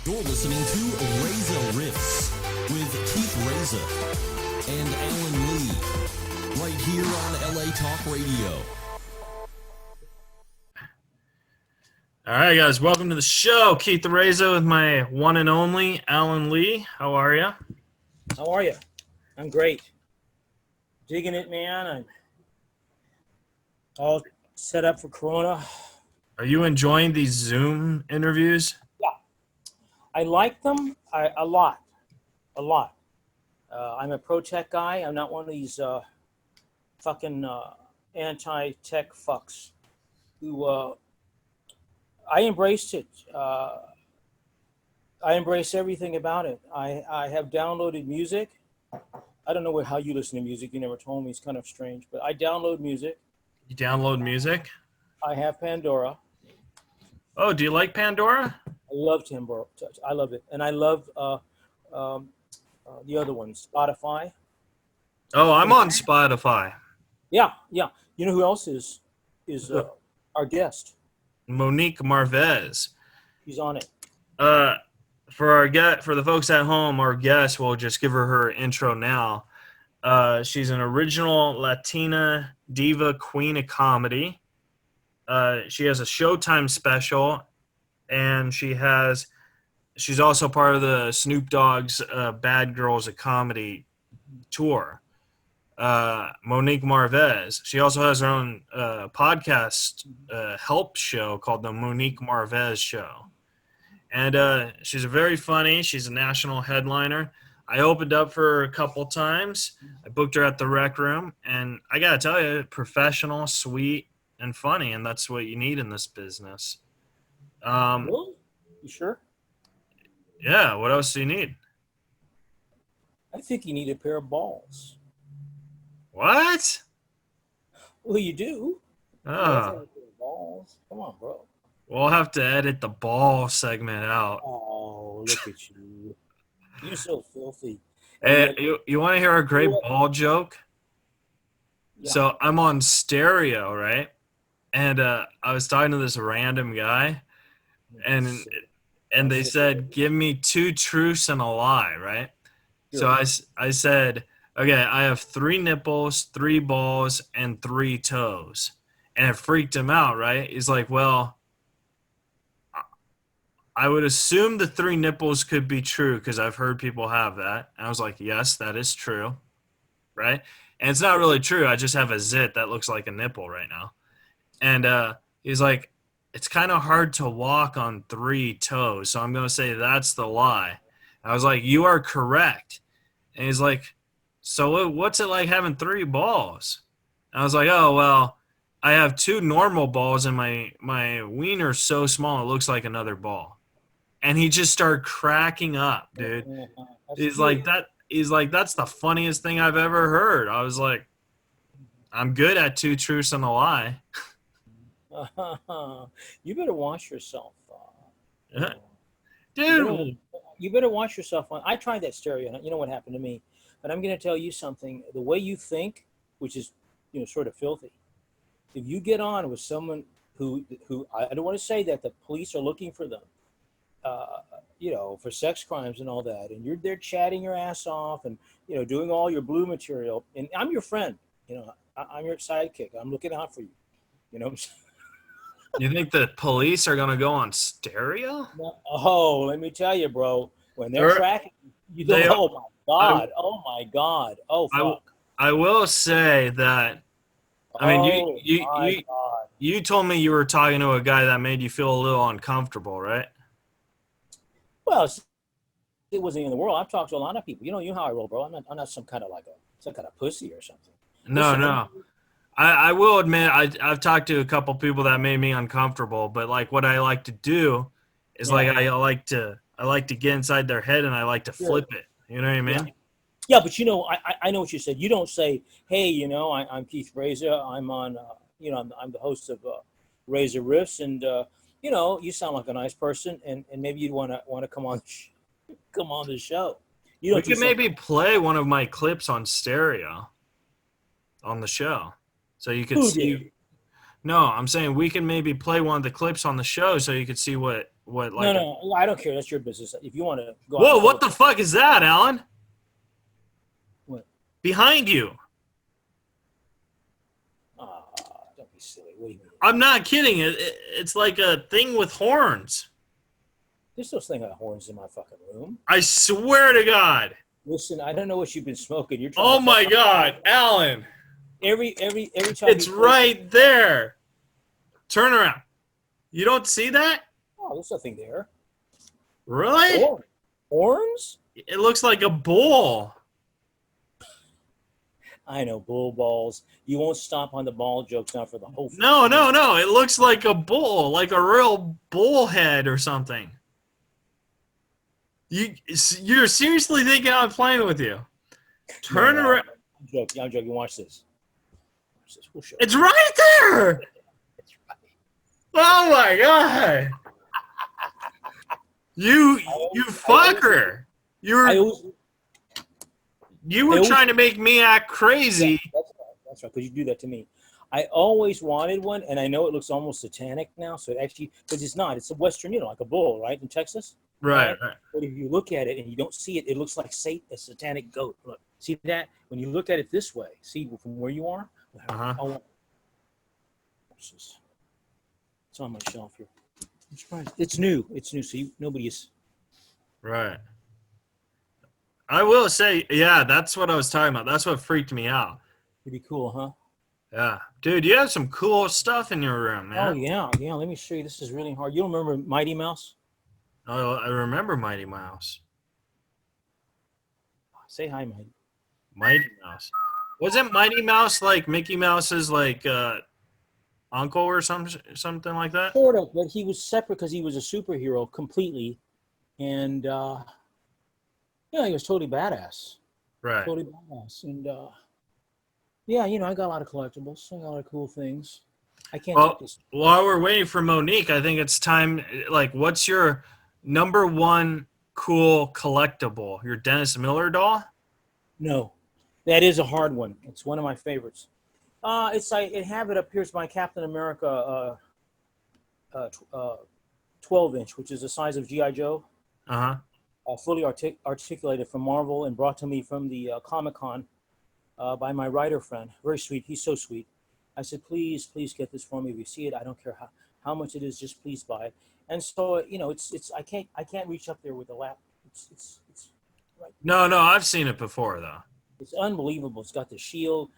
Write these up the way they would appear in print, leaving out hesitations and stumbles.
You're listening to Reza Riffs with Keith Reza and Alan Lee, right here on LA Talk Radio. All right, guys, welcome to the show. Keith Reza with my one and only Alan Lee. How are you? How are you? I'm great. Digging it, man. I'm all set up for Corona. Are you enjoying these Zoom interviews? Yeah, I like them a lot. I'm a pro-tech guy. I'm not one of these fucking anti-tech fucks who I embraced it. I embrace everything about it. I have downloaded music. I don't know how you listen to music. You never told me. It's kind of strange. But I download music. You download music? I have Pandora. Oh, do you like Pandora? I love Pandora. I love it. And I love the other one, Spotify. Oh, I'm on Spotify. Yeah. You know who else is our guest? Monique Marvez. He's on it. For the folks at home, our guest, we'll just give her intro now. She's an original Latina diva queen of comedy. She has a Showtime special, and she's also part of the Snoop Dogg's Bad Girls of Comedy tour. Monique Marvez. She also has her own podcast help show called the Monique Marvez Show. And she's very funny. She's a national headliner. I opened up for her a couple times. I booked her at the Rec Room, and I got to tell you, professional, sweet, and funny, and that's what you need in this business. Really? You sure? Yeah, what else do you need? I think you need a pair of balls. What? Well, you do. Oh. Balls. Come on, bro. We'll have to edit the ball segment out. Oh, look at you. You're so filthy. Hey, you want to hear a great ball joke? Yeah. So I'm on stereo, right? And I was talking to this random guy, and they said, give me 2 truths and a lie, right? Sure. So I said, okay, I have 3 nipples, 3 balls, and 3 toes. And it freaked him out, right? He's like, well, I would assume the 3 nipples could be true because I've heard people have that. And I was like, yes, that is true, right? And it's not really true. I just have a zit that looks like a nipple right now. And he's like, it's kind of hard to walk on 3 toes, so I'm going to say that's the lie. I was like, you are correct. And he's like, so what's it like having 3 balls? And I was like, oh, well, I have 2 normal balls, and my wiener's so small it looks like another ball. And he just started cracking up, dude. He's like, that's the funniest thing I've ever heard. I was like, I'm good at 2 truths and a lie. You better watch yourself. Dude. You better watch yourself. I tried that stereo. You know what happened to me. But I'm going to tell you something. The way you think, which is, sort of filthy. If you get on with someone who I don't want to say that the police are looking for them, for sex crimes and all that, and you're there chatting your ass off and, doing all your blue material, and I'm your friend, I'm your sidekick. I'm looking out for you, You think the police are going to go on stereo? Oh, let me tell you, bro, when they're tracking, oh my God. Oh, fuck. I will say that, you told me you were talking to a guy that made you feel a little uncomfortable, right? Well, it wasn't in the world. I've talked to a lot of people. You know how I roll, bro. I'm not some kind of pussy or something. No. I will admit I've talked to a couple people that made me uncomfortable, but like what I like to do is I like to get inside their head and I like to flip it. You know what I mean? Yeah, but I know what you said. You don't say, hey, I'm Keith Reza. I'm on, I'm the host of Reza Riffs, and you sound like a nice person, and maybe you'd want to come on the show. We could maybe play one of my clips on stereo on the show. So you could see. No, I'm saying we can maybe play one of the clips on the show so you could see what What? Like no, I don't care. That's your business. If you want to go. Whoa! What the fuck is that, Alan? What? Behind you. Don't be silly. What do you mean? I'm not kidding. It's like a thing with horns. There's no thing on horns in my fucking room. I swear to God. Listen, I don't know what you've been smoking. You're Oh my God, Alan. Every time. It's right there. Turn around. You don't see that? Oh, there's nothing there. Really? Horns? It looks like a bull. I know, bull balls. You won't stop on the ball jokes now for the whole. No. It looks like a bull, like a real bull head or something. You're seriously thinking I'm playing with you? Turn around. I'm joking. Watch this. We'll show It's right there. It's right. Oh my God. You fucker. You were trying to make me act crazy. Yeah, that's right. Because you do that to me. I always wanted one, and I know it looks almost satanic now. So it actually, because it's not. It's a Western, like a bull, right, in Texas. Right. But if you look at it and you don't see it, it looks like a satanic goat. Look, see that? When you look at it this way, see from where you are. It's on my shelf here. I'm surprised. It's new. So nobody is. Right. I will say, yeah, that's what I was talking about. That's what freaked me out. Pretty cool, huh? Yeah. Dude, you have some cool stuff in your room, man. Oh, yeah. Let me show you. This is really hard. You don't remember Mighty Mouse? Oh, I remember Mighty Mouse. Say hi, Mighty. Mighty Mouse. Wasn't Mighty Mouse like Mickey Mouse's like uncle or something like that? Sort of, but he was separate because he was a superhero completely. And, he was totally badass. Right. Totally badass. And, I got a lot of collectibles. I got a lot of cool things. I can't take this. While we're waiting for Monique, I think it's time, like, what's your number one cool collectible? Your Dennis Miller doll? No. That is a hard one. It's one of my favorites. It's like I have it up here. It's my Captain America 12-inch, which is the size of G.I. Joe. Fully articulated from Marvel and brought to me from the Comic-Con by my writer friend. Very sweet. He's so sweet. I said, please get this for me. If you see it, I don't care how much it is. Just please buy it. And so, it's I can't reach up there with the lap. It's right. No, I've seen it before though. It's unbelievable. It's got the shield.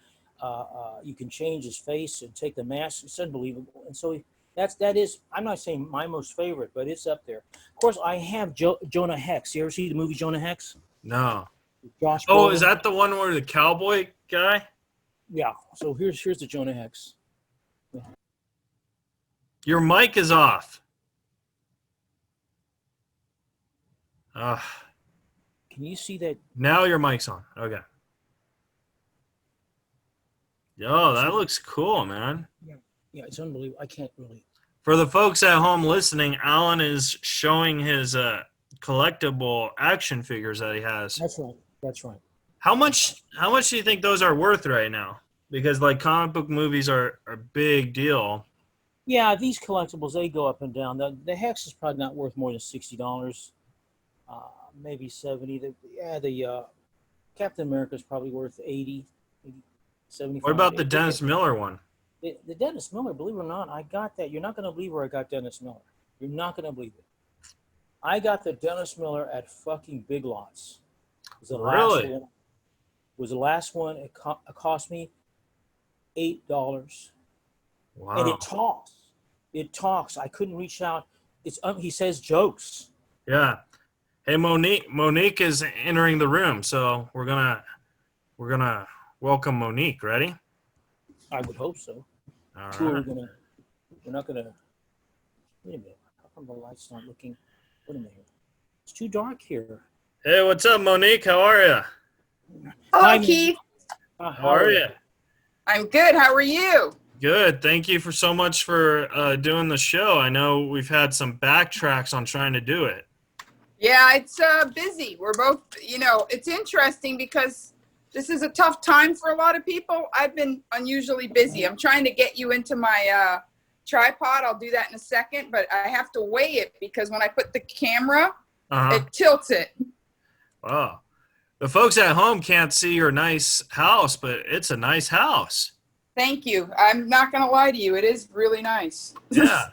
You can change his face and take the mask. It's unbelievable. And so that is, I'm not saying my most favorite, but it's up there. Of course, I have Jonah Hex. You ever see the movie Jonah Hex? No. Josh Oh, Brolin. is that the one where the cowboy guy? Yeah. So here's the Jonah Hex. Your mic is off. Ugh. Can you see that? Now your mic's on. Okay. Yo, that looks cool, man. Yeah, it's unbelievable. I can't really. For the folks at home listening, Alan is showing his collectible action figures that he has. That's right. How much do you think those are worth right now? Because like comic book movies are a big deal. Yeah, these collectibles, they go up and down. The Hex is probably not worth more than $60, maybe $70. The Captain America is probably worth $80, maybe $75. What about the Dennis Miller one? The Dennis Miller, believe it or not, I got that. You're not going to believe where I got Dennis Miller. You're not going to believe it. I got the Dennis Miller at fucking Big Lots. It was the last one. It cost me $8. Wow. And it talks. I couldn't reach out. He says jokes. Yeah. Hey, Monique is entering the room, so we're gonna welcome Monique. Ready? I would hope so. All Sure, right. we're not gonna. Wait a minute. How come the light's not looking? Wait a minute. It's too dark here. Hey, what's up, Monique? How are you? Hello, Keith. How are you? I'm good. How are you? Good. Thank you so much for doing the show. I know we've had some backtracks on trying to do it. Yeah, it's busy. We're both, it's interesting because this is a tough time for a lot of people. I've been unusually busy. I'm trying to get you into my tripod. I'll do that in a second, but I have to weigh it because when I put the camera, Uh-huh. it tilts it. Wow. The folks at home can't see your nice house, but it's a nice house. Thank you. I'm not going to lie to you. It is really nice. Yeah.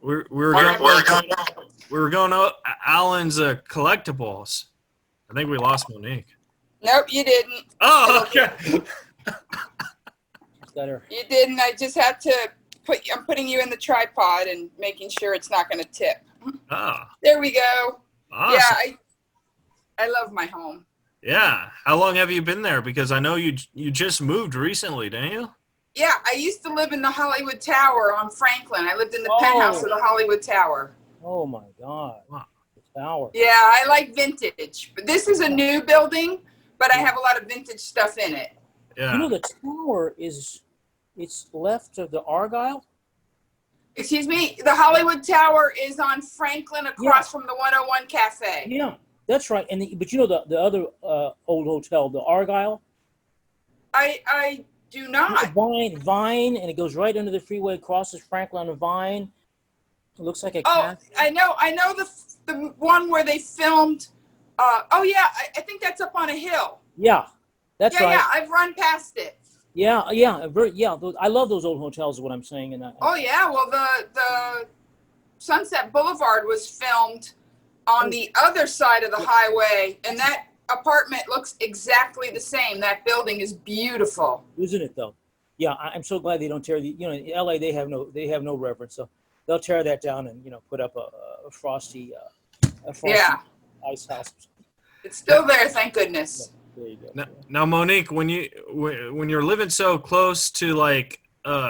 We were going to Alan's collectibles. I think we lost Monique. Nope, you didn't. Oh, okay. Better. You didn't. I just had to I'm putting you in the tripod and making sure it's not going to tip. Oh, There we go. awesome. Yeah, I love my home. Yeah. How long have you been there? Because I know you just moved recently, didn't you? Yeah, I used to live in the Hollywood Tower on Franklin. I lived in the penthouse of the Hollywood Tower. Oh my God. Wow. The tower. Yeah, I like vintage. But this is a new building, but I have a lot of vintage stuff in it. Yeah. You know, the tower it's left of the Argyle? Excuse me, the Hollywood Tower is on Franklin across from the 101 Cafe. Yeah, that's right. But you know the other old hotel, the Argyle? I do not. Vine, and it goes right under the freeway, crosses Franklin and Vine. It looks like a Oh, cafe. I know the one where they filmed. I think that's up on a hill. Yeah, that's right. Yeah, I've run past it. Yeah. I love those old hotels. Is what I'm saying. And Oh yeah, well the Sunset Boulevard was filmed on the other side of the highway, and that apartment looks exactly the same. That building is beautiful, isn't it though? Yeah, I'm so glad they don't tear the. You know, in LA they have no reverence, so they'll tear that down and put up a frosty ice house. It's still there, thank goodness. There you go. Now, Monique, when you're living so close to like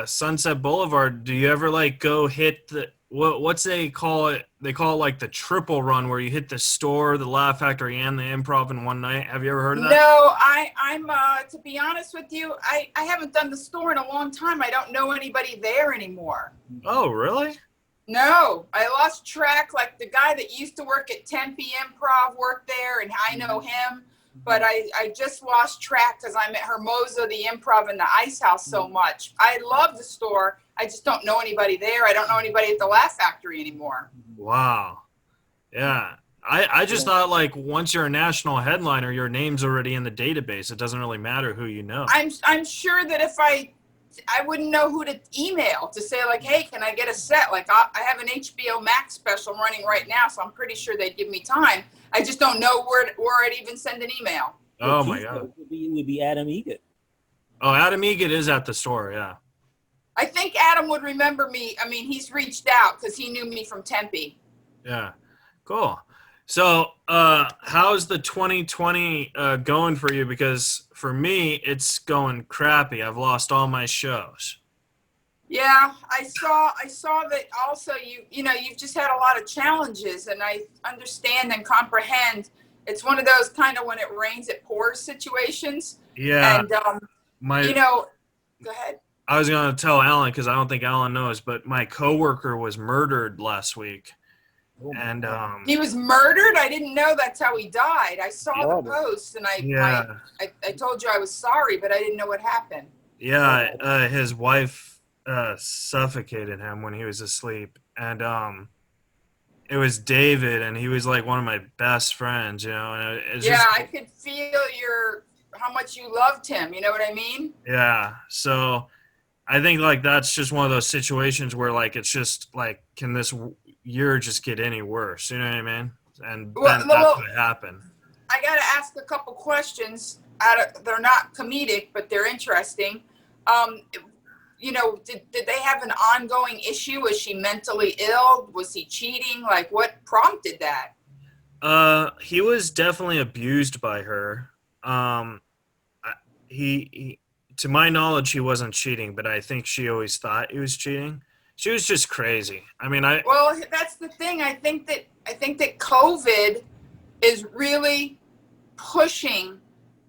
Sunset Boulevard, do you ever like go hit the what's they call it? They call it like the triple run, where you hit the store, the Laugh Factory, and the Improv in one night. Have you ever heard of that? No, I'm to be honest with you, I haven't done the store in a long time. I don't know anybody there anymore. Oh, really? No, I lost track. Like the guy that used to work at Tempe Improv worked there, and I know him. But I just lost track because I'm at Hermosa, the Improv, and the Ice House so much. I love the store. I just don't know anybody there. I don't know anybody at the Laugh Factory anymore. Wow. Yeah. I just thought like once you're a national headliner, your name's already in the database. It doesn't really matter who you know. I'm sure that if I wouldn't know who to email to say like, hey, can I get a set? Like I have an HBO Max special running right now, so I'm pretty sure they'd give me time. I just don't know where I'd even send an email. Oh my God. It would be Adam Egan. Oh, Adam Egan is at the store. Yeah. I think Adam would remember me. I mean, he's reached out because he knew me from Tempe. Yeah. Cool. So, how's the 2020 going for you? Because for me, it's going crappy. I've lost all my shows. Yeah, I saw that also you've just had a lot of challenges, and I understand and comprehend. It's one of those kind of when it rains it pours situations. Yeah. And go ahead. I was going to tell Alan because I don't think Alan knows, but my coworker was murdered last week. And he was murdered? I didn't know that's how he died. I saw the post, and I told you I was sorry, but I didn't know what happened. Yeah, his wife suffocated him when he was asleep, and it was David, and he was like one of my best friends, and I could feel how much you loved him, you know what I mean? Yeah, so I think like that's just one of those situations where like it's just like, can this year just get any worse, you know what I mean? And that's what happened. I got to ask a couple questions. They're not comedic, but they're interesting. Did they have an ongoing issue? Was she mentally ill? Was he cheating? Like, what prompted that? He was definitely abused by her. He to my knowledge, he wasn't cheating, but I think she always thought he was cheating. She was just crazy. I mean, well, that's the thing. I think that COVID is really pushing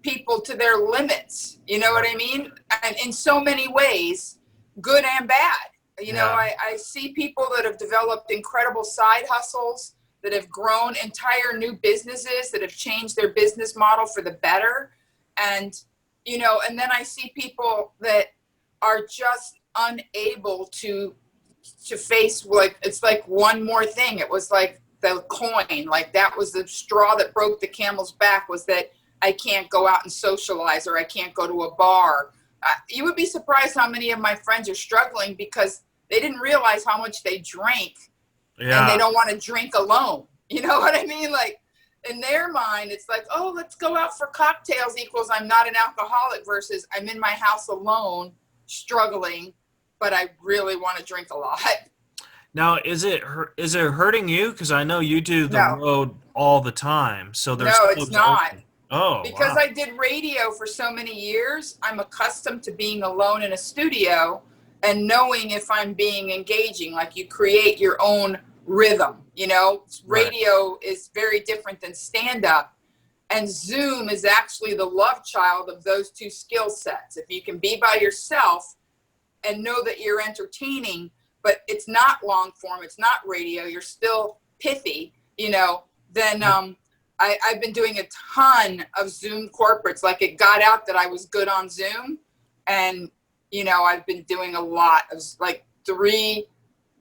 people to their limits. You know what I mean? And in so many ways, good and bad. I see people that have developed incredible side hustles, that have grown entire new businesses, that have changed their business model for the better. And then I see people that are just unable to face, like, it's like one more thing. It was like the coin, like that was the straw that broke the camel's back, was that I can't go out and socialize, or I can't go to a bar. You would be surprised how many of my friends are struggling because they didn't realize how much they drank, and they don't want to drink alone. You know what I mean? Like, in their mind, it's like, oh, let's go out for cocktails equals I'm not an alcoholic, versus I'm in my house alone, struggling, but I really want to drink a lot. Now, is it hurting you? Because I know you do the road all the time. So there's no, it's not. Open. Oh, because wow. I did radio for so many years, I'm accustomed to being alone in a studio and knowing if I'm being engaging. Like, you create your own rhythm, you know. Radio is very different than stand-up, and Zoom is actually the love child of those two skill sets. If you can be by yourself and know that you're entertaining, but it's not long form, it's not radio, you're still pithy, you know, then I've been doing a ton of Zoom corporates. Like, it got out that I was good on Zoom, and, you know, I've been doing a lot of, like, 3.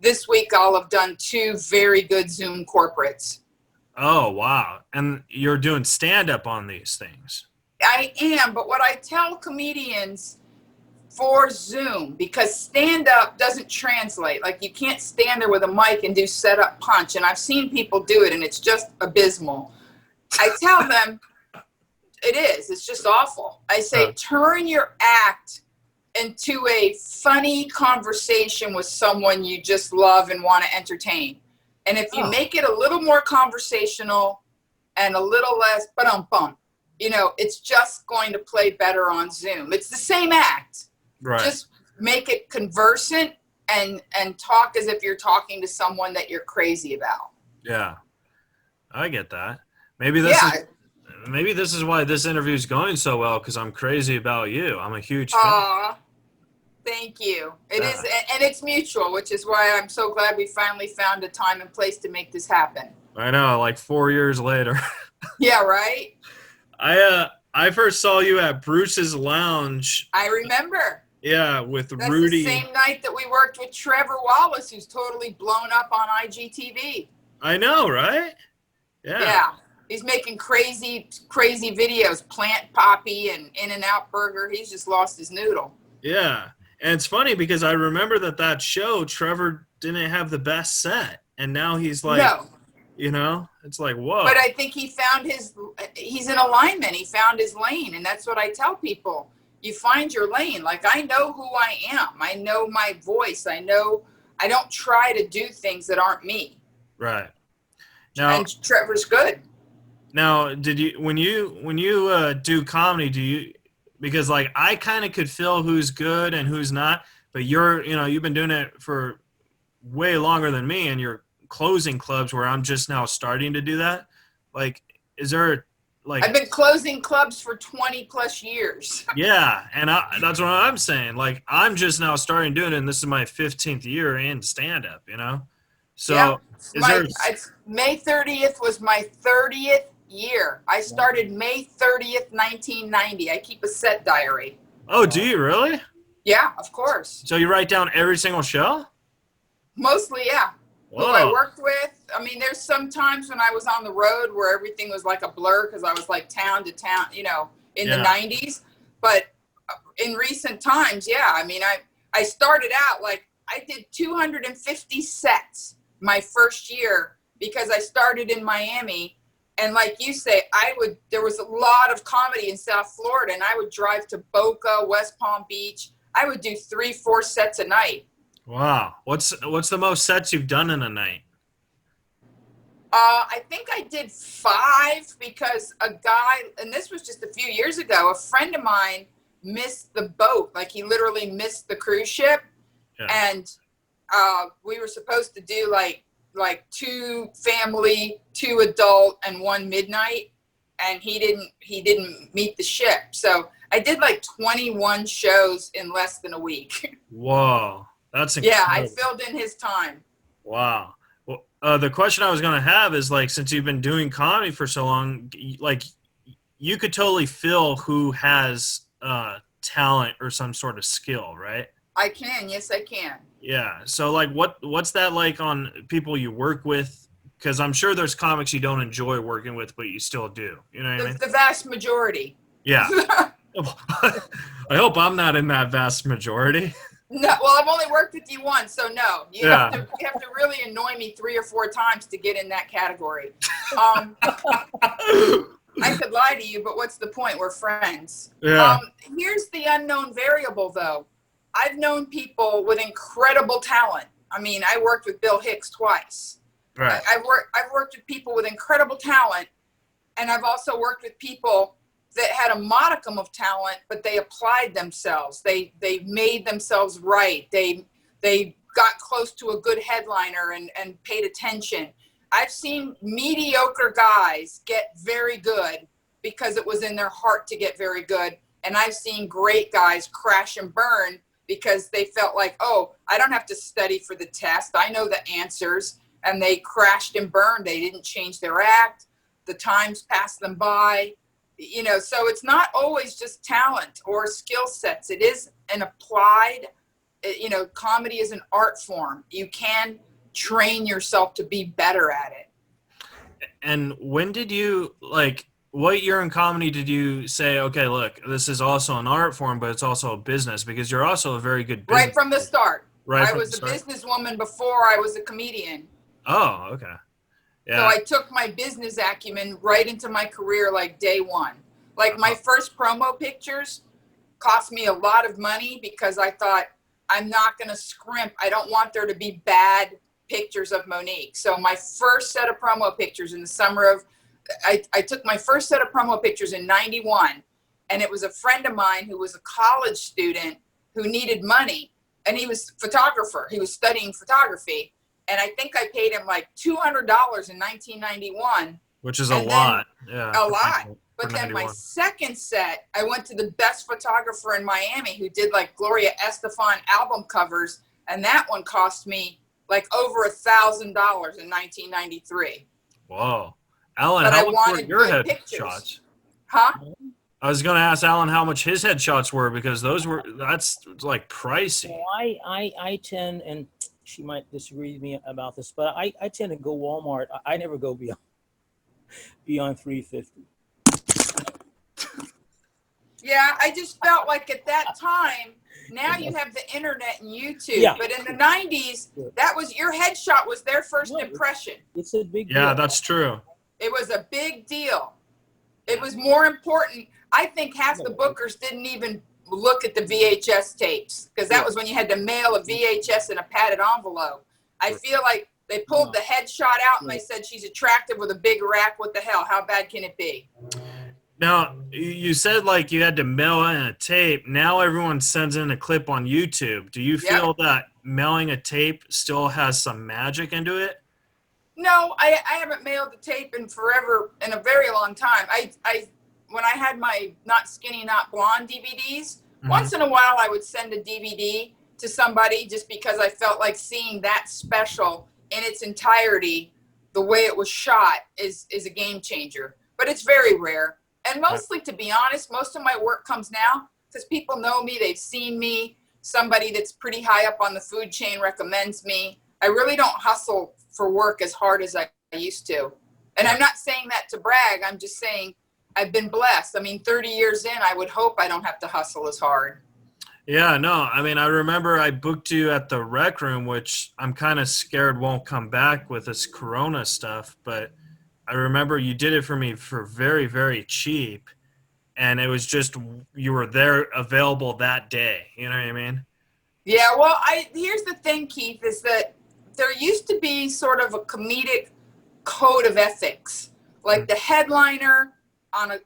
This week I'll have done 2 very good Zoom corporates. Oh, wow. And you're doing stand-up on these things. I am, but what I tell comedians for Zoom, because stand-up doesn't translate. Like, you can't stand there with a mic and do set-up punch, and I've seen people do it, and it's just abysmal. I tell them, it's just awful. I say, turn your act into a funny conversation with someone you just love and want to entertain. And if you make it a little more conversational and a little less bum, you know, it's just going to play better on Zoom. It's the same act. Right. Just make it conversant and talk as if you're talking to someone that you're crazy about. Yeah. I get that. Maybe this is why this interview is going so well, because I'm crazy about you. I'm a huge fan. Thank you. It is, and it's mutual, which is why I'm so glad we finally found a time and place to make this happen. I know, like 4 years later. Yeah, right? I first saw you at Bruce's Lounge. I remember. Yeah, with That's Rudy. The same night that we worked with Trevor Wallace, who's totally blown up on IGTV. I know, right? Yeah. Yeah. He's making crazy videos. Plant Poppy and In-N-Out Burger. He's just lost his noodle. Yeah. And it's funny because I remember that show, Trevor didn't have the best set. And now he's like, you know, it's like, whoa. But I think he's in alignment. He found his lane. And that's what I tell people. You find your lane. Like, I know who I am. I know my voice. I don't try to do things that aren't me. Right. Now, and Trevor's good. Now, when you do comedy, because like I kind of could feel who's good and who's not, but you've been doing it for way longer than me, and you're closing clubs where I'm just now starting to do that. Like, is there like I've been closing clubs for 20 plus years. Yeah, and that's what I'm saying. Like, I'm just now starting doing it, and this is my 15th year in stand-up, you know? So May 30th was my 30th year. I started May 30th, 1990. I keep a set diary. Oh, do you really? Yeah, of course. So you write down every single show? Mostly, yeah. Whoa. Who I worked with. I mean, there's some times when I was on the road where everything was like a blur because I was like town to town, you know, in the 90s. But in recent times, yeah, I mean, I started out like I did 250 sets my first year because I started in Miami. And like you say, there was a lot of comedy in South Florida, and I would drive to Boca, West Palm Beach. I would do 3-4 sets a night. Wow. What's the most sets you've done in a night? I think I did 5 because a guy, and this was just a few years ago, a friend of mine missed the boat. Like, he literally missed the cruise ship. Yeah. And we were supposed to do like 2 family, 2 adult, and 1 midnight. And he didn't meet the ship. So I did like 21 shows in less than a week. Whoa. That's incredible. Yeah, I filled in his time. Wow. Well, the question I was going to have is, like, since you've been doing comedy for so long, like, you could totally feel who has talent or some sort of skill, right? I can. Yes, I can. Yeah. So like what's that like on people you work with? Because I'm sure there's comics you don't enjoy working with, but you still do. You know what I mean? The vast majority. Yeah. I hope I'm not in that vast majority. No, well, I've only worked with you once, so no. You Yeah. have to really annoy me 3 or 4 times to get in that category. I could lie to you, but what's the point? We're friends. Yeah. Here's the unknown variable, though. I've known people with incredible talent. I mean, I worked with Bill Hicks twice. Right. I've worked with people with incredible talent, and I've also worked with people that had a modicum of talent, but they applied themselves. They made themselves right. They got close to a good headliner and paid attention. I've seen mediocre guys get very good because it was in their heart to get very good. And I've seen great guys crash and burn because they felt like, oh, I don't have to study for the test. I know the answers. And they crashed and burned. They didn't change their act. The times passed them by. You know, so it's not always just talent or skill sets. It is an applied, you know, comedy is an art form. You can train yourself to be better at it. And when did you, like, what year in comedy did you say, okay, look, this is also an art form, but it's also a business, because you're also a very good business. Right from the start. Right. I was a businesswoman before I was a comedian. Oh, okay. Yeah. So I took my business acumen right into my career like day one. Like my first promo pictures cost me a lot of money because I thought, I'm not going to scrimp. I don't want there to be bad pictures of Monique. So my first set of promo pictures in the summer of, I took my first set of promo pictures in 91, and it was a friend of mine who was a college student who needed money, and he was a photographer. He was studying photography. And I think I paid him like $200 in 1991. Which is a lot. Yeah. A lot. But then my second set, I went to the best photographer in Miami who did like Gloria Estefan album covers. And that one cost me like over $1,000 in 1993. Whoa. Alan, but how much were your headshots? Huh? I was going to ask Alan how much his headshots were, because that's like pricey. Well, I tend, and she might disagree with me about this, but I tend to go Walmart. I never go beyond $350. Yeah, I just felt like at that time, now you have the internet and YouTube, Yeah. but in the 90s, that was your headshot was their first impression. It's a big deal. Yeah, that's true. It was a big deal. It was more important. I think half the bookers didn't even look at the VHS tapes, because that was when you had to mail a VHS in a padded envelope. I feel like they pulled the headshot out and they said, she's attractive with a big rack. What the hell? How bad can it be? Now, you said like you had to mail in a tape. Now everyone sends in a clip on YouTube. Do you feel that mailing a tape still has some magic into it? No, I haven't mailed a tape in a very long time. When I had my Not Skinny, Not Blonde DVDs, once in a while I would send a DVD to somebody just because I felt like seeing that special in its entirety, the way it was shot, is a game changer. But it's very rare. And mostly, to be honest, most of my work comes now because people know me, they've seen me, somebody that's pretty high up on the food chain recommends me. I really don't hustle for work as hard as I used to. And I'm not saying that to brag, I'm just saying I've been blessed. I mean, 30 years in, I would hope I don't have to hustle as hard. Yeah, no, I mean, I remember I booked you at the Rec Room, which I'm kind of scared won't come back with this Corona stuff, but I remember you did it for me for very, very cheap, and it was just, you were there available that day, you know what I mean? Yeah, well, here's the thing, Keith, is that there used to be sort of a comedic code of ethics, like the headliner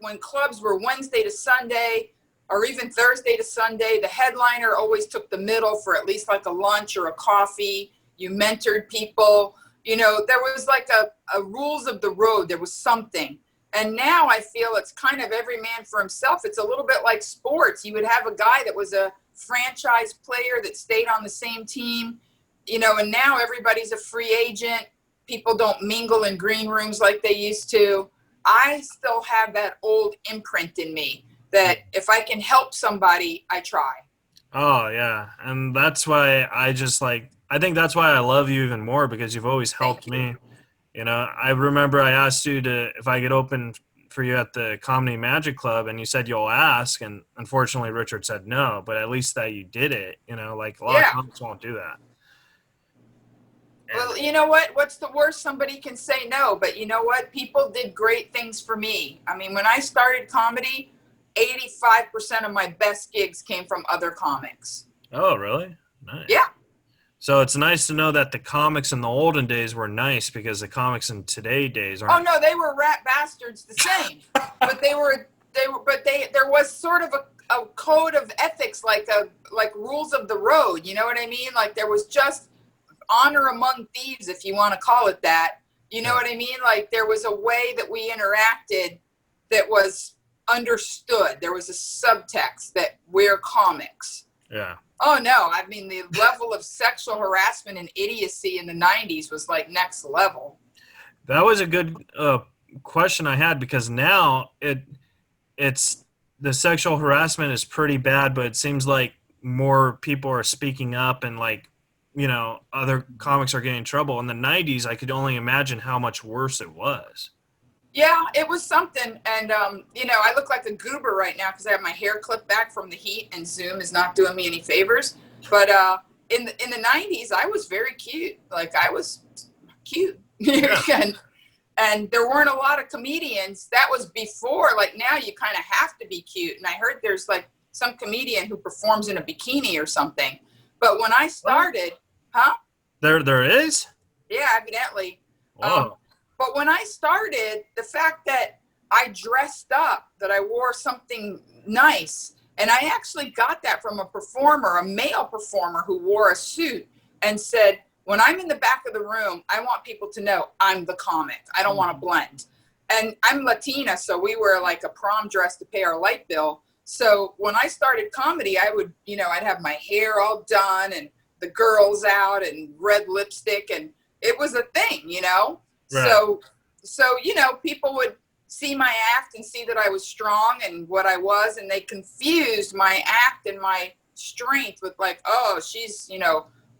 when clubs were Wednesday to Sunday, or even Thursday to Sunday, the headliner always took the middle for at least like a lunch or a coffee. You mentored people. You know, there was like a rules of the road. There was something. And now I feel it's kind of every man for himself. It's a little bit like sports. You would have a guy that was a franchise player that stayed on the same team, you know, and now everybody's a free agent. People don't mingle in green rooms like they used to. I still have that old imprint in me that if I can help somebody, I try. Oh yeah, and that's why I just like. I think that's why I love you even more because you've always helped Thank you. me. You know, I remember I asked you to if I could open for you at the Comedy Magic Club, and you said you'll ask, and unfortunately Richard said no. But at least that you did it. You know, like a lot of Yeah. comics won't do that. And Well, you know what? What's the worst somebody can say no? But you know what? People did great things for me. I mean, when I started comedy, 85% of my best gigs came from other comics. oh, really? Nice. Yeah. So it's nice to know that the comics in the olden days were nice because the comics in today days aren't. Oh no, they were rat bastards the same. But there was sort of a code of ethics, like rules of the road. You know what I mean? Like there was just honor among thieves, if you want to call it that. You know what I mean? Like there was a way that we interacted that was understood. There was a subtext that we're comics. Yeah. Oh no, I mean the level of sexual harassment and idiocy in the 90s was like next level. That was a good question I had because now it's the sexual harassment is pretty bad, but it seems like more people are speaking up and like other comics are getting in trouble. In the 90s, I could only imagine how much worse it was. Yeah, it was something. And, I look like a goober right now because I have my hair clipped back from the heat and Zoom is not doing me any favors. But in the 90s, I was very cute. Like, I was cute. and there weren't a lot of comedians. That was before. Like, now you kind of have to be cute. And I heard there's, like, some comedian who performs in a bikini or something. But when I started, There is? Yeah, evidently. Whoa. But when I started, the fact that I dressed up, that I wore something nice, and I actually got that from a performer, a male performer who wore a suit and said, when I'm in the back of the room, I want people to know I'm the comic. I don't want to blend. And I'm Latina, so we wear like a prom dress to pay our light bill. So when I started comedy, I would, I'd have my hair all done and the girls out and red lipstick, and it was a thing, Right. So people would see my act and see that I was strong and what I was, and they confused my act and my strength with like, oh, she's,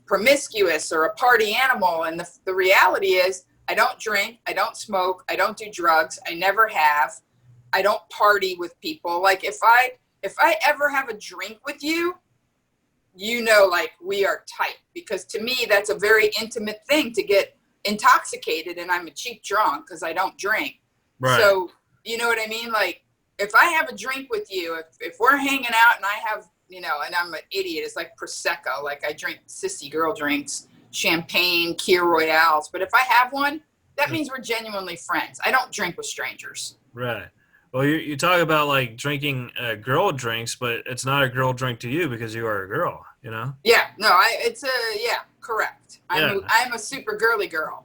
promiscuous or a party animal. And the reality is I don't drink, I don't smoke, I don't do drugs, I never have. I don't party with people. Like if I ever have a drink with you, like we are tight, because to me, that's a very intimate thing to get intoxicated, and I'm a cheap drunk because I don't drink. Right. So, you know what I mean? Like if I have a drink with you, if we're hanging out and I have, and I'm an idiot, it's like Prosecco. Like I drink sissy girl drinks, champagne, Kir Royales. But if I have one, that means we're genuinely friends. I don't drink with strangers. Right. Well, you talk about like drinking girl drinks, but it's not a girl drink to you because you are a girl, Yeah, no, correct. Yeah. I'm a super girly girl.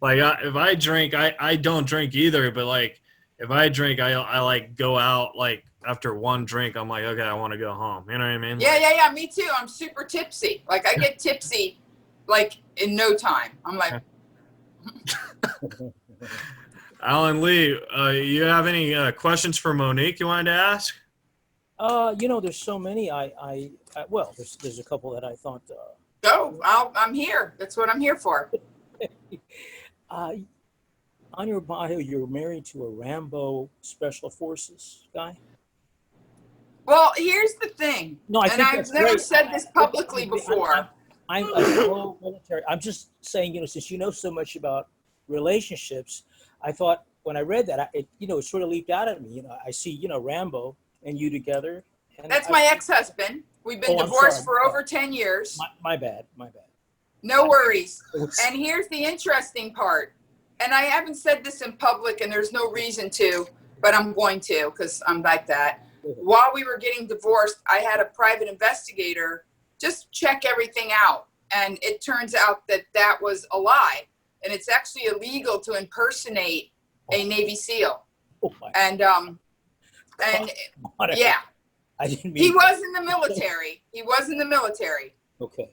Like if I drink, I don't drink either, but like if I drink, I like go out like after one drink, I'm like, okay, I want to go home. You know what I mean? Yeah, me too. I'm super tipsy. Like I get tipsy like in no time. I'm like Alan Lee, you have any questions for Monique you wanted to ask? There's so many. There's a couple that I thought. go. I'm here. That's what I'm here for. On your bio, you're married to a Rambo Special Forces guy. Well, here's the thing, No, I and think I've that's never great. said this publicly before. I'm a military. I'm just saying, since you know so much about relationships, I thought when I read that, it sort of leaped out at me. I see, Rambo and you together. And That's my ex-husband. We've been divorced for over 10 years. My bad. No worries. And here's the interesting part. And I haven't said this in public, and there's no reason to, but I'm going to because I'm like that. While we were getting divorced, I had a private investigator just check everything out. And it turns out that was a lie. And it's actually illegal to impersonate a Navy SEAL. And yeah. I didn't mean he was in the military. Okay.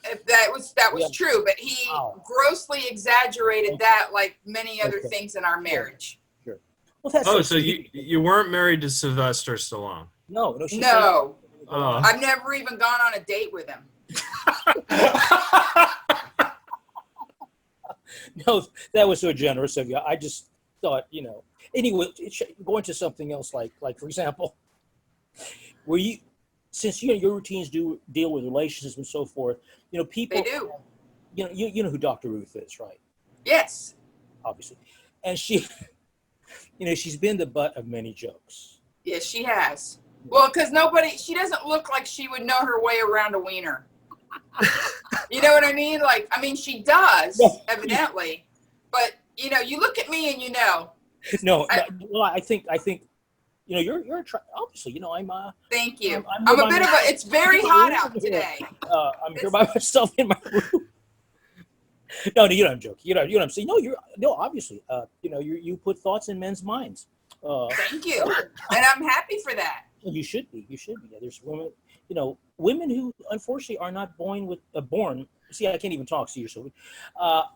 If that was true, but he grossly exaggerated that, like many other things in our marriage. Sure. Well, that's so you weren't married to Sylvester Stallone? No. No. Oh. I've never even gone on a date with him. No, that was so generous of you. I just thought, Anyway, going to something else, like for example, where you, since your routines do deal with relationships and so forth, people. They do. You know who Dr. Ruth is, right? Yes. Obviously, and she, she's been the butt of many jokes. Yes, she has. Well, because she doesn't look like she would know her way around a wiener. You know what I mean? She does, evidently. But, you look at me and you know. No, well, I think, you're obviously, I'm. Thank you. I'm a bit of a. It's very hot out today. I'm here by myself in my room. No, I'm joking. You know what I'm saying. No, obviously, you put thoughts in men's minds. Thank you, and I'm happy for that. You should be. There's women who unfortunately are not born. See, I can't even talk. See, you're so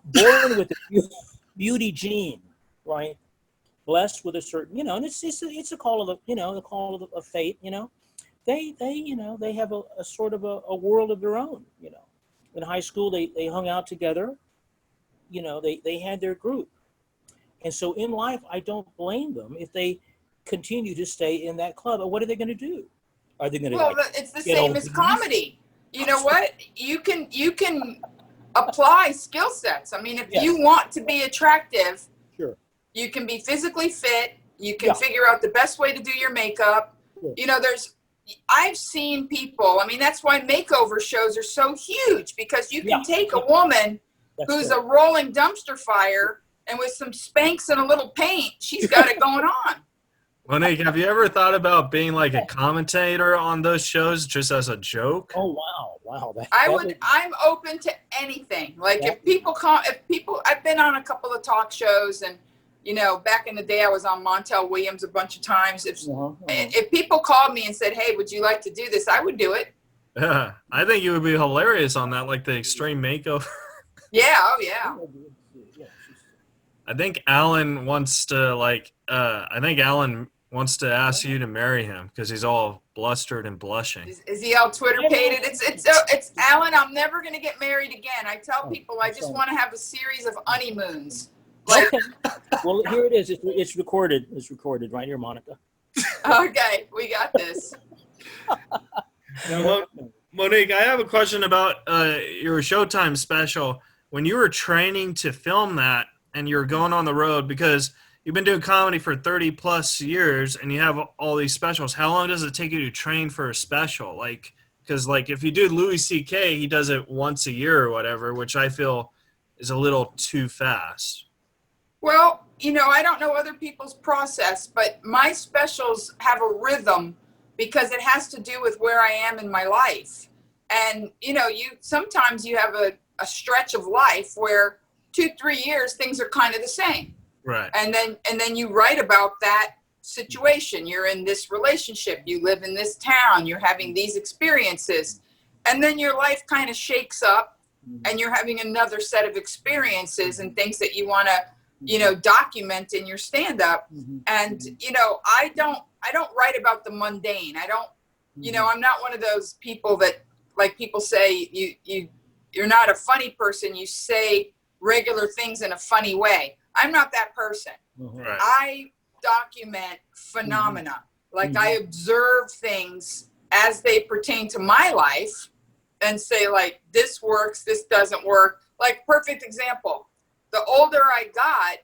born with a beauty gene, right? Blessed with a certain, and it's a call of the call of fate. They have a sort of a world of their own. In high school, they hung out together. They had their group, and so in life, I don't blame them if they continue to stay in that club. What are they going to do? Are they going to? Well, it's the same as comedy. You know what? You can apply skill sets. If you want to be attractive, sure, you can be physically fit. You can figure out the best way to do your makeup. Sure. I've seen people. That's why makeover shows are so huge, because you can take a woman who's a rolling dumpster fire, and with some Spanx and a little paint, she's got it going on. Monique, have you ever thought about being like a commentator on those shows just as a joke? Oh, wow. I'm open to anything. If people I've been on a couple of talk shows, and back in the day I was on Montel Williams a bunch of times. If people called me and said, "Hey, would you like to do this?" I would do it. Yeah, I think you would be hilarious on that, like the extreme makeover. Yeah, oh yeah. I think Alan wants to ask you to marry him because he's all blustered and blushing. Is he all Twitter-pated? It's Alan, I'm never going to get married again. I tell people I just want to have a series of honeymoons. Okay. Well, here it is. It's recorded. It's recorded right here, Monica. Okay, we got this. Now, Monique, I have a question about your Showtime special. When you were training to film that and you're going on the road, because you've been doing comedy for 30 plus years and you have all these specials, how long does it take you to train for a special? Because if you do Louis C.K., he does it once a year or whatever, which I feel is a little too fast. Well, I don't know other people's process, but my specials have a rhythm because it has to do with where I am in my life. And, sometimes you have a stretch of life where 2-3 years, things are kind of the same. Right. And then you write about that situation. You're in this relationship, you live in this town, you're having these experiences, and then your life kind of shakes up and you're having another set of experiences and things that you want to, document in your stand-up. And, I don't write about the mundane. I don't, I'm not one of those people that, like people say, you're not a funny person. You say regular things in a funny way. I'm not that person. Right. I document phenomena. I observe things as they pertain to my life and say, this works, this doesn't work. Perfect example. The older I got,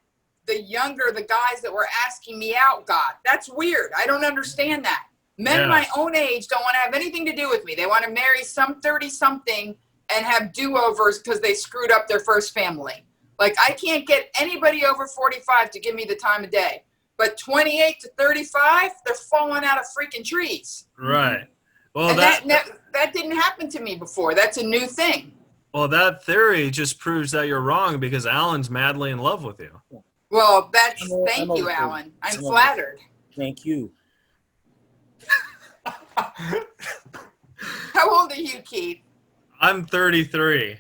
the younger the guys that were asking me out got. That's weird. I don't understand that. Men my own age don't want to have anything to do with me. They want to marry some 30-something and have do-overs because they screwed up their first family. I can't get anybody over 45 to give me the time of day. But 28 to 35, they're falling out of freaking trees. Right. Well, and that didn't happen to me before. That's a new thing. Well, that theory just proves that you're wrong because Alan's madly in love with you. Well, thank you, Alan. I'm flattered. Thank you. How old are you, Keith? I'm 33.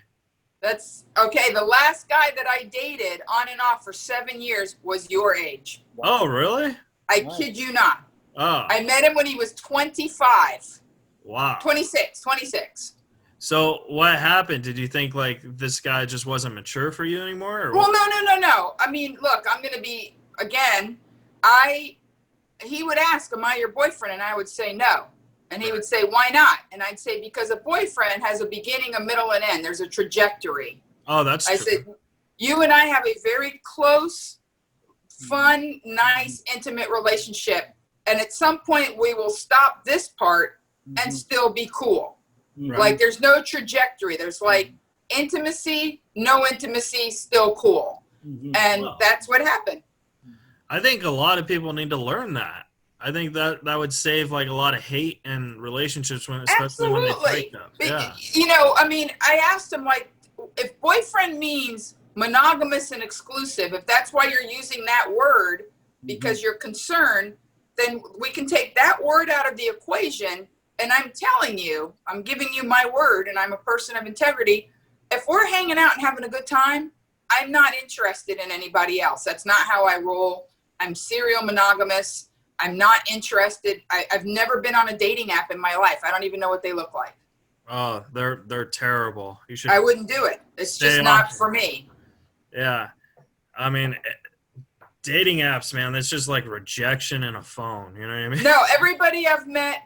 That's okay. The last guy that I dated on and off for 7 years was your age. Wow. Oh, really? I kid you not. Oh. I met him when he was 25. Wow. 26. So what happened? Did you think like this guy just wasn't mature for you anymore? Or Well, what? no. I mean, look, I'm going to be, again, he would ask, am I your boyfriend? And I would say no. And he would say, why not? And I'd say, because a boyfriend has a beginning, a middle, and end. There's a trajectory. Oh, that's I true. said, you and I have a very close, fun, nice, intimate relationship. And at some point, we will stop this part and still be cool. Right. Like, there's no trajectory. There's like intimacy, no intimacy, still cool. And Wow. that's what happened. I think a lot of people need to learn that. I think that would save like a lot of hate and relationships, especially when they break them. Yeah. You know, I mean, I asked him, like, if boyfriend means monogamous and exclusive, if that's why you're using that word because you're concerned, then we can take that word out of the equation. And I'm telling you, I'm giving you my word, and I'm a person of integrity. If we're hanging out and having a good time, I'm not interested in anybody else. That's not how I roll. I'm serial monogamous. I'm not interested. I've never been on a dating app in my life. I don't even know what they look like. Oh, they're terrible. You should. I wouldn't do it. It's just not for me. Yeah. I mean, dating apps, man, that's just like rejection in a phone. You know what I mean? No, everybody I've met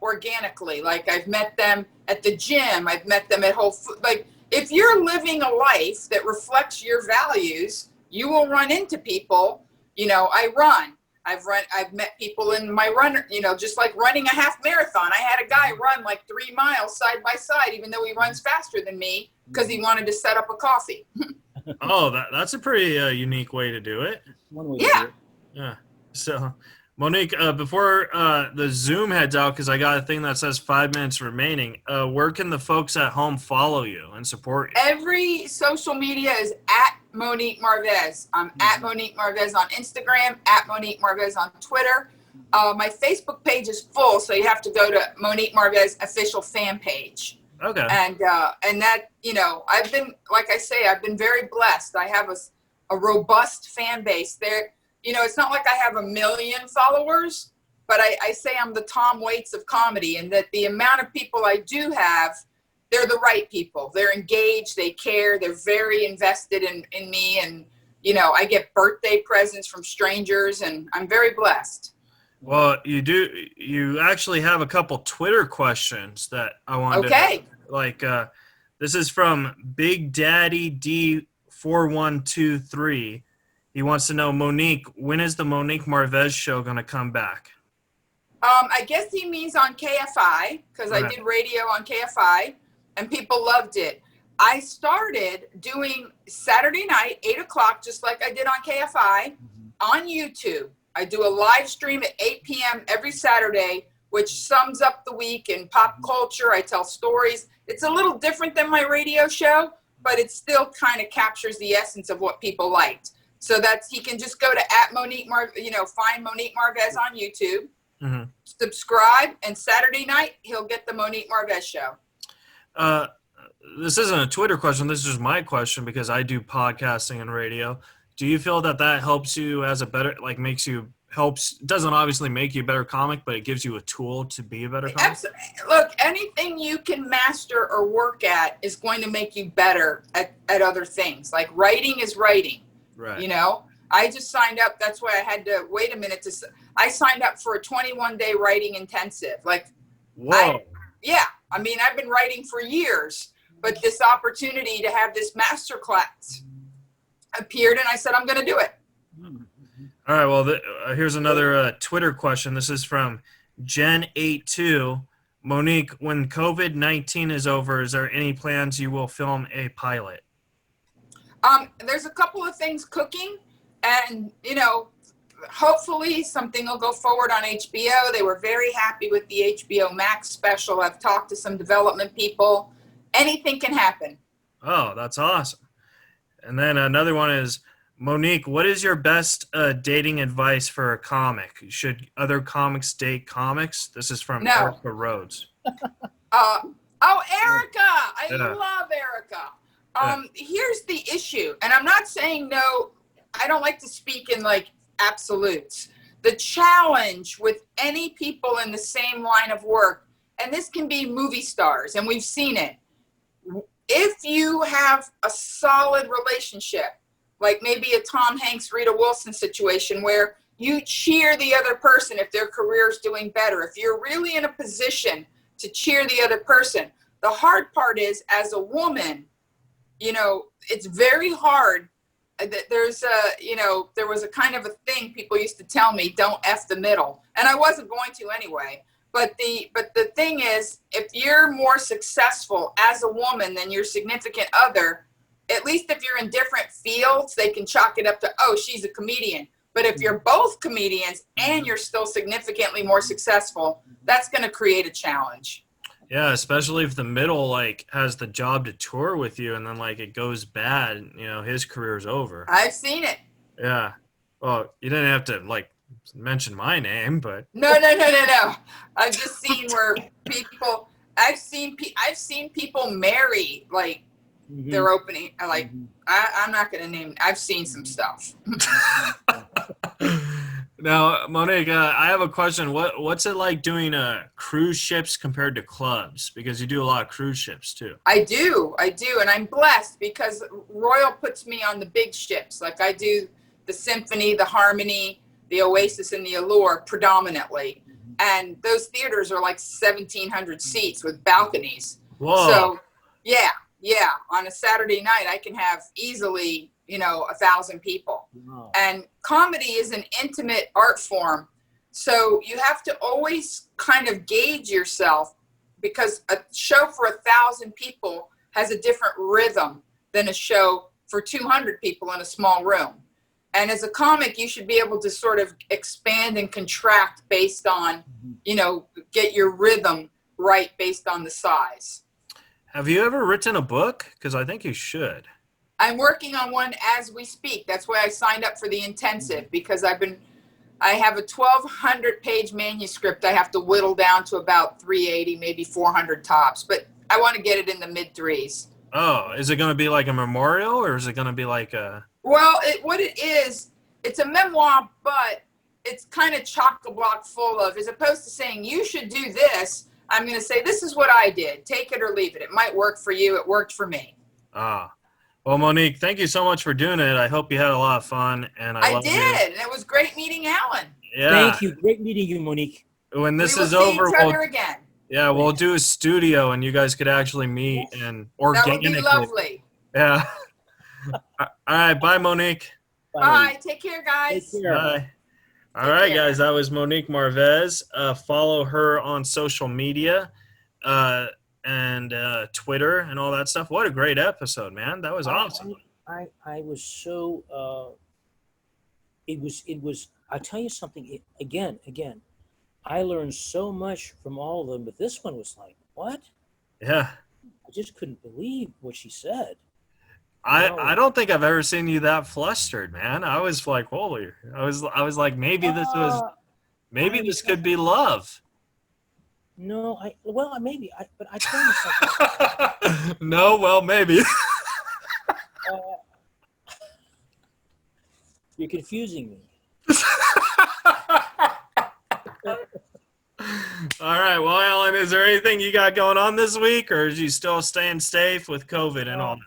organically. Like, I've met them at the gym. I've met them at Whole Foods. Like, if you're living a life that reflects your values, you will run into people. You know, I run. I've met people in my run, you know, just like running a half marathon. I had a guy run like 3 miles side by side, even though he runs faster than me, because he wanted to set up a coffee. Oh, that's a pretty unique way to do it. One way to do it. Yeah. So, Monique, before the Zoom heads out, because I got a thing that says 5 minutes remaining, where can the folks at home follow you and support you? Every social media is at Monique Marvez. I'm at Monique Marvez on Instagram, at Monique Marvez on Twitter. My Facebook page is full, so you have to go to Monique Marvez official fan page. Okay. And that, you know, I've been, like I say, I've been very blessed. I have a robust fan base there. You know, it's not like I have 1 million followers, but I say I'm the Tom Waits of comedy, and that the amount of people I do have, they're the right people. They're engaged. They care. They're very invested in me. And, you know, I get birthday presents from strangers, and I'm very blessed. Well, you actually have a couple Twitter questions that I wanted Okay. This is from Big Daddy D4123. He wants to know, Monique, when is the Monique Marvez show going to come back? I guess he means on KFI, because I did radio on KFI, and people loved it. I started doing Saturday night, 8 o'clock, just like I did on KFI, on YouTube. I do a live stream at 8 p.m. every Saturday, which sums up the week in pop culture. I tell stories. It's a little different than my radio show, but it still kind of captures the essence of what people liked. So he can just go to @Monique find Monique Marvez on YouTube, subscribe, and Saturday night he'll get the Monique Marvez show. This isn't a Twitter question. This is just my question, because I do podcasting and radio. Do you feel that helps you as a better, like doesn't obviously make you a better comic, but it gives you a tool to be a better comic? Absolutely. Look, anything you can master or work at is going to make you better at other things. Like writing is writing. Right. You know, I just signed up. That's why I had to wait a minute I signed up for a 21-day writing intensive. Like, whoa. I mean, I've been writing for years, but this opportunity to have this master class appeared, and I said, I'm going to do it. All right. Well, here's another Twitter question. This is from Jen82. Monique, when COVID-19 is over, is there any plans you will film a pilot? There's a couple of things cooking, and, you know, hopefully something will go forward on HBO. They were very happy with the HBO Max special. I've talked to some development people. Anything can happen. Oh, that's awesome. And then another one is, Monique, what is your best dating advice for a comic? Should other comics date comics? This is from Erica Rhodes. Erica! I love Erica. Here's the issue, and I'm not saying no. I don't like to speak in like absolutes. The challenge with any people in the same line of work and this can be movie stars, and we've seen it. If you have a solid relationship, like maybe a Tom Hanks, Rita Wilson situation where you cheer the other person if their career is doing better, if you're really in a position to cheer the other person. The hard part is, as a woman, it's very hard. There's there was a kind of a thing people used to tell me, don't F the middle. And I wasn't going to anyway. But the thing is, if you're more successful as a woman than your significant other, at least if you're in different fields, they can chalk it up to, oh, she's a comedian. But if you're both comedians and you're still significantly more successful, that's going to create a challenge. Yeah, especially if the middle has the job to tour with you, and then it goes bad, his career's over. I've seen it. Yeah. Well, you didn't have to mention my name, but no. I've just seen where people. I've seen people marry their opening. I'm not going to name. I've seen some stuff. Now, Monique, I have a question. What's it like doing cruise ships compared to clubs? Because you do a lot of cruise ships too. I do, and I'm blessed because Royal puts me on the big ships. Like I do the Symphony, the Harmony, the Oasis, and the Allure predominantly, and those theaters are 1,700 seats with balconies. Whoa. So, yeah. On a Saturday night, I can have easily 1,000 people. Wow. And comedy is an intimate art form. So you have to always kind of gauge yourself, because a show for 1,000 people has a different rhythm than a show for 200 people in a small room. And as a comic, you should be able to sort of expand and contract based on, get your rhythm right based on the size. Have you ever written a book? Because I think you should. I'm working on one as we speak. That's why I signed up for the intensive, because I have a 1,200 page manuscript I have to whittle down to about 380, maybe 400 tops. But I want to get it in the mid threes. Oh, is it going to be like a memorial, or is it going to be like a... Well, it's a memoir, but it's kind of chock-a-block full of, as opposed to saying, you should do this, I'm going to say, this is what I did. Take it or leave it. It might work for you. It worked for me. Well, Monique, thank you so much for doing it. I hope you had a lot of fun. And I did. And it was great meeting Alan. Yeah. Thank you. Great meeting you, Monique. When this is see over, each other again. Yeah, we'll do a studio, and you guys could actually meet and organically. That would be lovely. Yeah. All right. Bye, Monique. Bye. Take care, guys. Take care. Bye. All right, guys. That was Monique Marvez. Follow her on social media and Twitter and all that stuff. What a great episode, man. That was awesome. I was so it was I'll tell you something again. I learned so much from all of them, but this one was like, what? Yeah. I just couldn't believe what she said. I don't think I've ever seen you that flustered, man. I was like, holy. I was like, maybe this could be love. No, maybe. But I tell you something. No, well, maybe. You're confusing me. All right. Well, Alan, is there anything you got going on this week, or is you still staying safe with COVID and all that?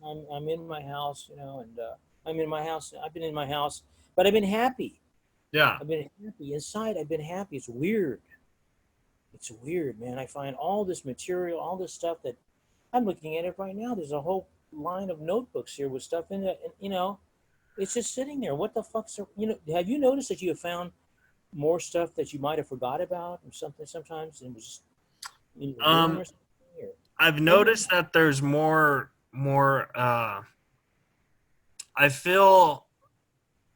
I'm in my house, and I'm in my house. I've been in my house, but I've been happy. Yeah. I've been happy. Inside, I've been happy. It's weird. It's weird, man. I find all this material, all this stuff that I'm looking at it right now. There's a whole line of notebooks here with stuff in it, and, it's just sitting there. What the fuck's, have you noticed that you have found more stuff that you might have forgot about or something sometimes? And it was just, I've noticed that there's more I feel,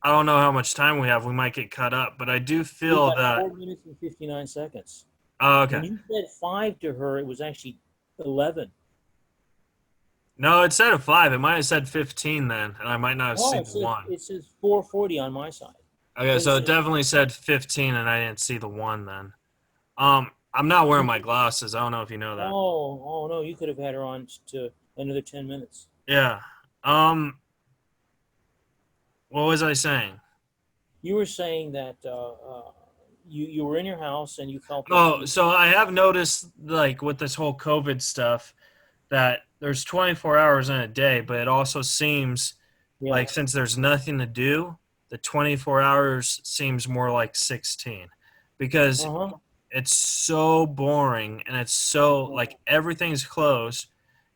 I don't know how much time we have. We might get cut up, but I do feel that 4 minutes and 59 seconds. Oh, okay. When you said 5 to her, it was actually 11. No, it said a 5. It might have said 15 then, and I might not have seen the 1. It says 4:40 on my side. Okay, so it definitely said 15, and I didn't see the 1 then. I'm not wearing my glasses. I don't know if you know that. Oh no, you could have had her on to another 10 minutes. Yeah. What was I saying? You were saying that you were in your house and you felt. Oh, so I have noticed, like, with this whole COVID stuff, that there's 24 hours in a day, but it also seems like since there's nothing to do, the 24 hours seems more like 16 because it's so boring and it's so like everything's closed.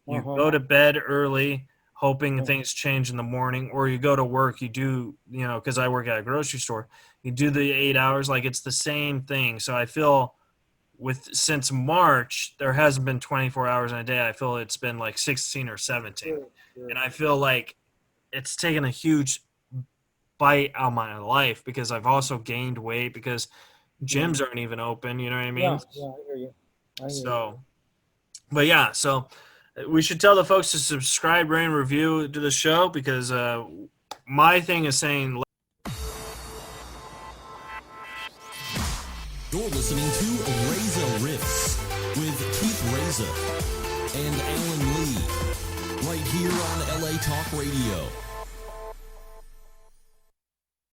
You go to bed early hoping things change in the morning, or you go to work, you do, you know, because I work at a grocery store, you do the 8 hours, like it's the same thing. So I feel since March, there hasn't been 24 hours in a day. I feel it's been like 16 or 17. And I feel like it's taken a huge bite out of my life because I've also gained weight because gyms aren't even open. You know what I mean? Yeah, I hear you. But yeah, so we should tell the folks to subscribe, rate, and review to the show because my thing is saying. You're listening to Reza Riffs with Keith Reza and Alan Lee right here on LA Talk Radio.